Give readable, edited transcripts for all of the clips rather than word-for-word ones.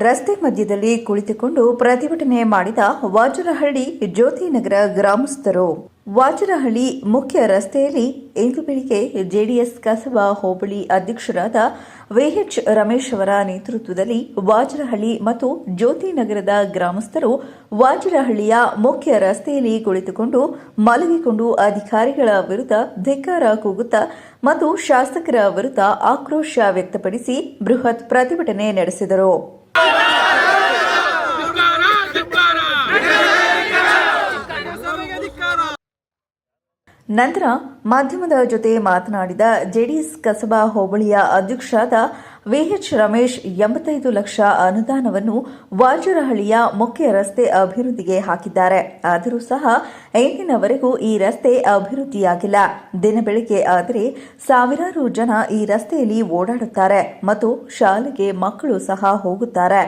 ರಸ್ತೆ ಮಧ್ಯದಲ್ಲಿ ಕುಳಿತುಕೊಂಡು ಪ್ರತಿಭಟನೆ ಮಾಡಿದ ವಾಜರಹಳ್ಳಿ ಜ್ಯೋತಿನಗರ ಗ್ರಾಮಸ್ಥರು. ವಾಜರಹಳ್ಳಿ ಮುಖ್ಯ ರಸ್ತೆಯಲ್ಲಿ ಇಂದು ಬೆಳಿಗ್ಗೆ ಜೆಡಿಎಸ್ ಕಸಬಾ ಹೋಬಳಿ ಅಧ್ಯಕ್ಷರಾದ ವಿಎಚ್ ರಮೇಶ್ ಅವರ ನೇತೃತ್ವದಲ್ಲಿ ವಾಜರಹಳ್ಳಿ ಮತ್ತು ಜ್ಯೋತಿನಗರದ ಗ್ರಾಮಸ್ಥರು ವಾಜರಹಳ್ಳಿಯ ಮುಖ್ಯ ರಸ್ತೆಯಲ್ಲಿ ಕುಳಿತುಕೊಂಡು ಮಲಗಿಕೊಂಡು ಅಧಿಕಾರಿಗಳ ವಿರುದ್ಧ ಧಿಕ್ಕಾರ ಕೂಗುತ್ತಾ ಮತ್ತು ಶಾಸಕರ ವಿರುದ್ಧ ಆಕ್ರೋಶ ವ್ಯಕ್ತಪಡಿಸಿ ಬೃಹತ್ ಪ್ರತಿಭಟನೆ ನಡೆಸಿದರು. ನಂತರ ಮಾಧ್ಯಮದ ಜೊತೆ ಮಾತನಾಡಿದ ಜೆಡಿಎಸ್ ಕಸಬಾ ಹೋಬಳಿಯ ಅಧ್ಯಕ್ಷರಾದ ವಿಎಚ್ ರಮೇಶ್ 85 ಲಕ್ಷ ಅನುದಾನವನ್ನು ವಾಜರಹಳ್ಳಿಯ ಮುಖ್ಯ ರಸ್ತೆ ಅಭಿವೃದ್ಧಿಗೆ ಹಾಕಿದ್ದಾರೆ. ಆದರೂ ಸಹ ಇಂದಿನವರೆಗೂ ಈ ರಸ್ತೆ ಅಭಿವೃದ್ಧಿಯಾಗಿಲ್ಲ. ದಿನ ಬೆಳಗ್ಗೆ ಆದರೆ ಸಾವಿರಾರು ಜನ ಈ ರಸ್ತೆಯಲ್ಲಿ ಓಡಾಡುತ್ತಾರೆ ಮತ್ತು ಶಾಲೆಗೆ ಮಕ್ಕಳು ಸಹ ಹೋಗುತ್ತಾರೆ.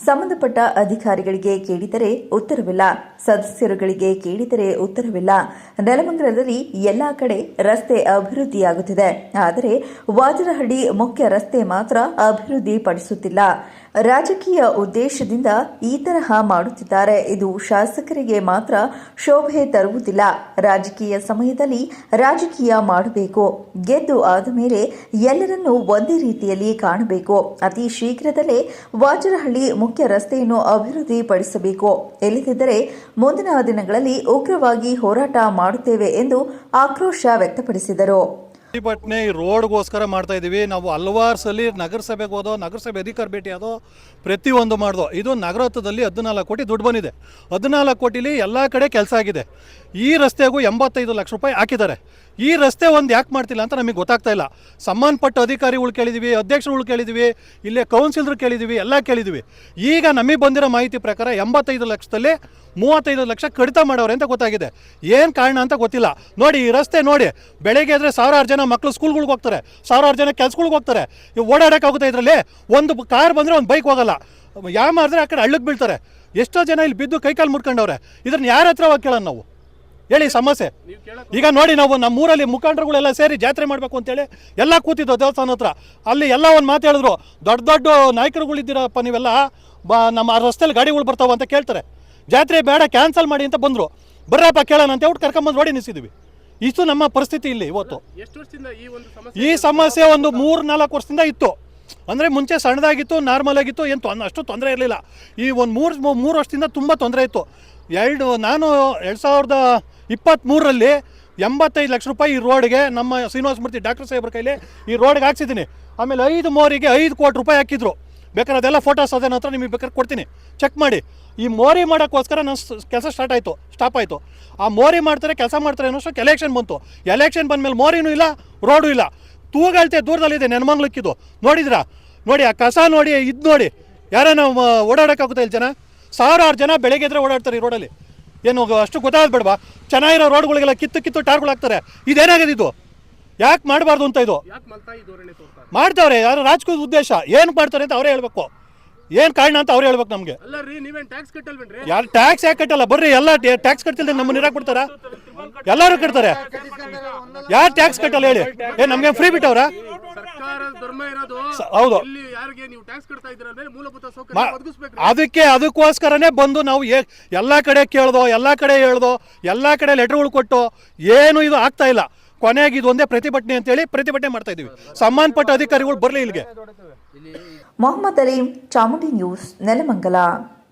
ಸಂಬಂಧಪಟ್ಟ ಅಧಿಕಾರಿಗಳಿಗೆ ಕೇಳಿದರೆ ಉತ್ತರವಿಲ್ಲ, ಸದಸ್ಯರುಗಳಿಗೆ ಕೇಳಿದರೆ ಉತ್ತರವಿಲ್ಲ. ನೆಲಮಂಗಲದಲ್ಲಿ ಎಲ್ಲಾ ಕಡೆ ರಸ್ತೆ ಅಭಿವೃದ್ಧಿಯಾಗುತ್ತಿದೆ, ಆದರೆ ವಾಜರಹಳ್ಳಿ ಮುಖ್ಯ ರಸ್ತೆ ಮಾತ್ರ ಅಭಿವೃದ್ಧಿ ಪಡಿಸುತ್ತಿಲ್ಲ. ರಾಜಕೀಯ ಉದ್ದೇಶದಿಂದ ಈ ತರಹ ಮಾಡುತ್ತಿದ್ದಾರೆ. ಇದು ಶಾಸಕರಿಗೆ ಮಾತ್ರ ಶೋಭೆ ತರುವುದಿಲ್ಲ. ರಾಜಕೀಯ ಸಮಯದಲ್ಲಿ ರಾಜಕೀಯ ಮಾಡಬೇಕು. ಗೆದ್ದು ಆದ ಮೇಲೆ ಎಲ್ಲರನ್ನೂ ಒಂದೇ ರೀತಿಯಲ್ಲಿ ಕಾಣಬೇಕು. ಅತಿ ಶೀಘ್ರದಲ್ಲೇ ವಾಜರಹಳ್ಳಿ ಮುಖ್ಯ ರಸ್ತೆಯನ್ನು ಅಭಿವೃದ್ಧಿಪಡಿಸಬೇಕು. ಇಲ್ಲದಿದ್ದರೆ ಮುಂದಿನ ದಿನಗಳಲ್ಲಿ ಉಗ್ರವಾಗಿ ಹೋರಾಟ ಮಾಡುತ್ತೇವೆ ಎಂದು ಆಕ್ರೋಶ ವ್ಯಕ್ತಪಡಿಸಿದರು. ಪ್ರತಿಭಟನೆ ರೋಡ್ಗೋಸ್ಕರ ಮಾಡ್ತಾ ಇದ್ದೀವಿ. ನಾವು ಹಲವಾರು ಸಲ ನಗರಸಭೆಗೆ ಹೋದೋ, ನಗರಸಭೆ ಅಧಿಕಾರ ಭೇಟಿ ಆದೋ, ಪ್ರತಿಯೊಂದು ಮಾಡ್ದೋ. ಇದು ನಗರೋತ್ಸವದಲ್ಲಿ 14 ಕೋಟಿ ದುಡ್ಡು ಬಂದಿದೆ. 14 ಕೋಟಿಲಿ ಎಲ್ಲ ಕಡೆ ಕೆಲಸ ಆಗಿದೆ. ಈ ರಸ್ತೆಗೂ 85 ಲಕ್ಷ ರೂಪಾಯಿ ಹಾಕಿದ್ದಾರೆ. ಈ ರಸ್ತೆ ಒಂದು ಯಾಕೆ ಮಾಡ್ತಿಲ್ಲ ಅಂತ ನಮಗೆ ಗೊತ್ತಾಗ್ತಾ ಇಲ್ಲ. ಸಂಬಂಧಪಟ್ಟ ಅಧಿಕಾರಿಗಳು ಕೇಳಿದ್ದೀವಿ, ಅಧ್ಯಕ್ಷರುಗಳು ಕೇಳಿದ್ದೀವಿ, ಇಲ್ಲೇ ಕೌನ್ಸಿಲರ್ ಕೇಳಿದ್ದೀವಿ, ಎಲ್ಲ ಕೇಳಿದ್ದೀವಿ. ಈಗ ನಮಗೆ ಬಂದಿರೋ ಮಾಹಿತಿ ಪ್ರಕಾರ 85 ಲಕ್ಷದಲ್ಲಿ 35 ಲಕ್ಷ ಕಡಿತ ಮಾಡವ್ರೆ ಅಂತ ಗೊತ್ತಾಗಿದೆ. ಏನು ಕಾರಣ ಅಂತ ಗೊತ್ತಿಲ್ಲ. ನೋಡಿ ಈ ರಸ್ತೆ ನೋಡಿ, ಬೆಳಗ್ಗೆ ಆದರೆ ಸಾವಿರಾರು ಜನ ಮಕ್ಕಳು ಸ್ಕೂಲ್ಗಳಿಗೆ ಹೋಗ್ತಾರೆ, ಸಾವಿರಾರು ಜನ ಕೆಲ್ಸಗಳಿಗೆ ಹೋಗ್ತಾರೆ. ಓಡಾಡೋಕ್ಕಾಗುತ್ತೆ. ಇದರಲ್ಲಿ ಒಂದು ಕಾರ್ ಬಂದರೆ ಒಂದು ಬೈಕ್ ಹೋಗಲ್ಲ. ಯಾವ ಮಾಡಿದ್ರೆ ಆ ಕಡೆ ಹಳ್ಳಕ್ಕೆ ಬೀಳ್ತಾರೆ. ಎಷ್ಟೋ ಜನ ಇಲ್ಲಿ ಬಿದ್ದು ಕೈಕಾಲು ಮುರ್ಕೊಂಡವ್ರೆ. ಇದನ್ನ ಯಾರ ಹತ್ರ ಹೋಗಿ ಕೇಳೋಣ ನಾವು? ಹೇಳಿ ಸಮಸ್ಯೆ. ಈಗ ನೋಡಿ, ನಾವು ನಮ್ಮೂರಲ್ಲಿ ಮುಖಂಡರುಗಳೆಲ್ಲ ಸೇರಿ ಜಾತ್ರೆ ಮಾಡಬೇಕು ಅಂತೇಳಿ ಎಲ್ಲ ಕೂತಿದ್ದೋ ದೇವಸ್ಥಾನ ಹತ್ರ. ಅಲ್ಲಿ ಎಲ್ಲ ಒಂದು ಮಾತು ಹೇಳಿದ್ರು, ದೊಡ್ಡ ದೊಡ್ಡ ನಾಯಕರುಗಳಿದ್ದೀರಪ್ಪ ನೀವೆಲ್ಲ, ನಮ್ಮ ರಸ್ತೆಯಲ್ಲಿ ಗಾಡಿಗಳು ಬರ್ತಾವ ಅಂತ ಕೇಳ್ತಾರೆ. ಜಾತ್ರೆ ಬೇಡ, ಕ್ಯಾನ್ಸಲ್ ಮಾಡಿ ಅಂತ ಬಂದರು. ಬರ್ರಪ್ಪ ಕೇಳೋಣ ಅಂತ ಹೇಳ್ಬಿಟ್ಟು ಕರ್ಕೊಂಬಂದು ನೋಡಿ ನಿಲ್ಸಿದ್ವಿ. ಇಷ್ಟು ನಮ್ಮ ಪರಿಸ್ಥಿತಿ ಇಲ್ಲಿ ಇವತ್ತು. ಈ ಸಮಸ್ಯೆ ಒಂದು 3-4 ವರ್ಷದಿಂದ ಇತ್ತು. ಅಂದರೆ ಮುಂಚೆ ಸಣ್ಣದಾಗಿತ್ತು, ನಾರ್ಮಲ್ ಆಗಿತ್ತು, ಏನು ಅಷ್ಟು ತೊಂದರೆ ಇರಲಿಲ್ಲ. ಈ ಒಂದು 3 ವರ್ಷದಿಂದ ತುಂಬ ತೊಂದರೆ ಇತ್ತು. ನಾನು 2023ರಲ್ಲಿ 85 ಲಕ್ಷ ರೂಪಾಯಿ ಈ ರೋಡ್ಗೆ ನಮ್ಮ ಶ್ರೀನಿವಾಸ ಮೂರ್ತಿ ಡಾಕ್ಟರ್ ಸಾಹೇಬ್ರ ಕೈಲಿ ಈ ರೋಡ್ಗೆ ಹಾಕ್ಸಿದ್ದೀನಿ. ಆಮೇಲೆ 5 ಮೋರಿಗೆ 5 ಕೋಟಿ ರೂಪಾಯಿ ಹಾಕಿದ್ರು. ಬೇಕಾದ್ರೆ ಅದೆಲ್ಲ ಫೋಟೋಸ್ ಅದೇ ಹತ್ರ ನಿಮಗೆ ಬೇಕಾದ್ರೆ ಕೊಡ್ತೀನಿ, ಚೆಕ್ ಮಾಡಿ. ಈ ಮೋರಿ ಮಾಡೋಕ್ಕೋಸ್ಕರ ನಾನು ಕೆಲಸ ಸ್ಟಾಪ್ ಆಯಿತು. ಆ ಮೋರಿ ಮಾಡ್ತಾರೆ, ಕೆಲಸ ಮಾಡ್ತಾರೆ ಅನ್ನೋಷ್ಟು ಎಲೆಕ್ಷನ್ ಬಂತು. ಎಲೆಕ್ಷನ್ ಬಂದಮೇಲೆ ಮೋರಿನೂ ಇಲ್ಲ, ರೋಡು ಇಲ್ಲ. ತೂಗಳ್ತೆ ದೂರದಲ್ಲಿದೆ ನೆನಮಂಗ್ಲಕ್ಕಿದು. ನೋಡಿದ್ರಾ? ನೋಡಿ ಆ ಕಸ ನೋಡಿ, ಇದು ನೋಡಿ, ಯಾರೇನೋ ಓಡಾಡೋಕ್ಕಾಗುತ್ತೆ ಇಲ್ಲಿ ಜನ? ಸಾವಿರಾರು ಜನ ಬೆಳಗ್ಗೆ ಎದ್ರೆ ಓಡಾಡ್ತಾರೆ ಈ ರೋಡಲ್ಲಿ. ಏನು ಅಷ್ಟು ಗೊತ್ತಾಗೋದು ಬೇಡವಾ? ಚೆನ್ನಾಗಿರೋ ರೋಡ್ಗಳಿಗೆಲ್ಲ ಕಿತ್ತು ಟಾರ್ಗಳು ಹಾಕ್ತಾರೆ. ಇದೇನಾಗಿದೆ ಇದು? ಯಾಕೆ ಮಾಡಬಾರ್ದು ಅಂತ ಇದು ಮಾಡ್ತಾವ್ರೆ? ಯಾರು ರಾಜಕೀಯ ಉದ್ದೇಶ ಏನು ಮಾಡ್ತಾರೆ ಅಂತ ಅವರೇ ಹೇಳ್ಬೇಕು. ಏನು ಕಾರಣ ಅಂತ ಅವ್ರು ಹೇಳ್ಬೇಕು ನಮಗೆ. ಯಾರು ಟ್ಯಾಕ್ಸ್ ಯಾಕೆ ಕಟ್ಟಲ್ಲ? ಬರ್ರಿ, ಎಲ್ಲ ಟ್ಯಾಕ್ಸ್ ಕಟ್ತಿಲ್ದೆ ನಮ್ಮನ್ನ ಇರಾಕ್ ಬಿಡ್ತಾರ? ಎಲ್ಲರೂ ಕಟ್ತಾರೆ. ಯಾರು ಟ್ಯಾಕ್ಸ್ ಕಟ್ಟಲ್ಲ ಹೇಳಿ? ನಮ್ಗೆ ಫ್ರೀ ಬಿಟ್ಟವ್ರ? ಹೌದು. ಅದಕ್ಕೋಸ್ಕರನೇ ಬಂದು ನಾವು ಎಲ್ಲ ಕಡೆ ಕೇಳ್ದೋ, ಎಲ್ಲ ಕಡೆ ಹೇಳ್ದೋ, ಎಲ್ಲ ಕಡೆ ಲೆಟರ್ಗಳು ಕೊಟ್ಟು ಏನು ಇದು ಆಗ್ತಾ ಇಲ್ಲ. ಕೊನೆಯಾಗಿ ಇದು ಒಂದೇ ಪ್ರತಿಭಟನೆ ಅಂತೇಳಿ ಪ್ರತಿಭಟನೆ ಮಾಡ್ತಾ ಇದೀವಿ. ಸಂಬಂಧಪಟ್ಟ ಅಧಿಕಾರಿಗಳು ಬರಲಿ ಇಲ್ಲಿಗೆ. ಮೊಹಮ್ಮದ್ ಅಲೀಂ, ಚಾಮುಂಡಿ ನ್ಯೂಸ್, ನೆಲಮಂಗಲ.